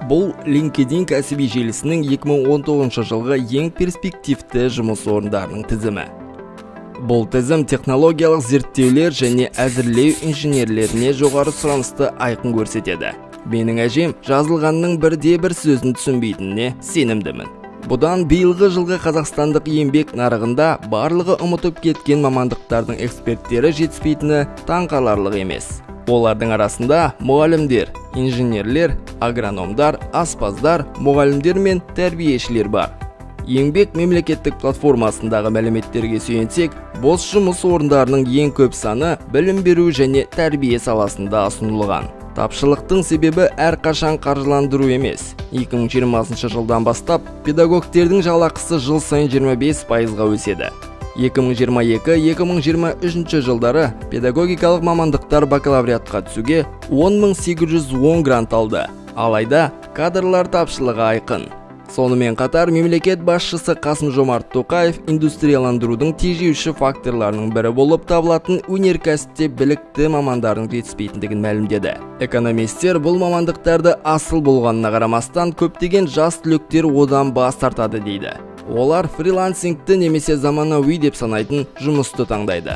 Бұл LinkedIn кәсіби желісінің 2019 жылғы ең перспективті жұмыс орындарының тізімі. Бұл тізім технологиялық зерттеулер және әзірлеу инженерлеріне жоғары сұранысты айқын көрсетеді. Менің әжем жазылғанның бірде-бір сөзін түсінбейтініне сенімдімін. Бұдан биылғы жылғы қазақстандық еңбек нарығында барлығы ұмытып кеткен мамандықтардың эксперттері жетіспейтіні таңқаларлық емес. Олардың арасында мұғалімдер, инженерлер, агрономдар, аспаздар, мұғалімдер мен тәрбиешілер бар. Еңбек мемлекеттік платформасындағы мәліметтерге сүйенсек, бос жұмыс орындарының ең көп саны білім беру және тәрбие саласында ұсынылған. Тапшылықтың себебі әрқашан қаржыландыру емес. 2020 жылдан бастап педагогтердің жалақысы жыл сайын 25%-ға өседі. 2022-2023 жылдары педагогикалық мамандықтар бакалавриатқа түсуге 10.810 грант алды. Алайда кадрлар тапшылығы айқын. Сонымен қатар мемлекет басшысы Қасым-Жомарт Тоқаев индустрияландырудың тежеуші факторларының бірі болып табылатын өнеркәсіпте білікті мамандардың жетіспейтіндігін мәлімдеді. Экономистер бұл мамандықтарды асыл болғанына қарамастан көптеген жас түлектер одан бас тартады дейді. Олар фрилансингті немесе заманауи деп санайтын жұмысты таңдайды.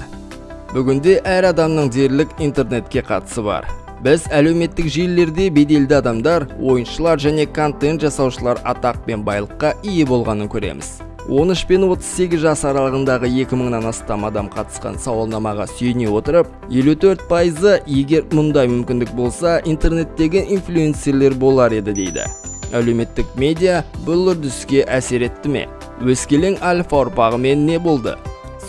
Бүгінде әр адамның дерлік интернетке қатысы бар. Біз әлеуметтік желілерде беделді адамдар, ойыншылар және контент жасаушылар атақ пен байлыққа ие болғанын көреміз. 13 пен 38 жас аралығындағы 2000-нан астам адам қатысқан сауалнамаға сүйене отырып, 54% егер мұндай мүмкіндік болса, интернеттегі инфлюенсерлер болар еді дейді. Әлеуметтік медиа бұл үрдіске әсер етті ме? Өскелең альфа ұрпағымен не болды?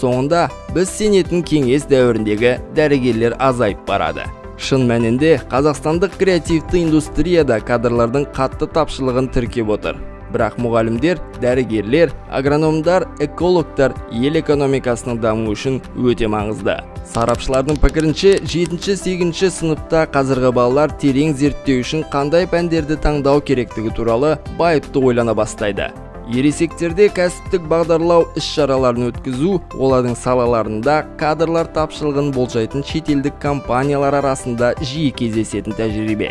Соңында біз сенетін кеңес дәуіріндегі дәрігерлер азайып барады. Шын мәнінде қазақстандық креативті индустрияда кадрлардың қатты тапшылығын тіркеп отыр. Бірақ мұғалімдер, дәрігерлер, агрономдар, экологтар ел экономикасының дамуы үшін өте маңызды. Сарапшылардың пікірінше 7-8 сыныпта қазіргі балалар терең зерттеу үшін қандай пәндерді таңдау керектігі туралы байыпты ойлана бастайды. Ересектерде кәсіптік бағдарлау іс-шараларын өткізу, олардың салаларында кадрлар тапшылығын болжайтын шетелдік компаниялар арасында жиі кездесетін тәжірибе.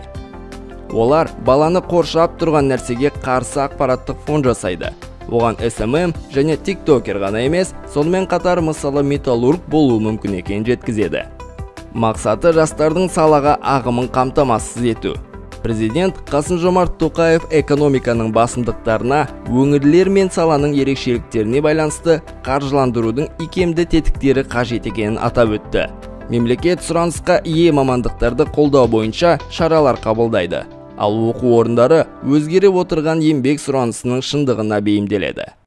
Олар баланы қоршап тұрған нәрсеге қарсы ақпараттық фон жасайды. Оған SMM және тиктокер ғана емес, сонымен қатар мысалы металлург болуы мүмкін екенін жеткізеді. Мақсаты жастардың салаға ағымын қамтамасыз ету. Президент Қасым-Жомарт Тоқаев экономиканың басымдықтарына, өңірлер мен саланың ерекшеліктеріне байланысты қаржыландырудың икемді тетіктері қажет екенін атап өтті. Мемлекет сұранысқа ие мамандықтарды қолдау бойынша шаралар қабылдайды. Ал оқу орындары өзгеріп отырған еңбек сұранысының шындығына бейімделеді.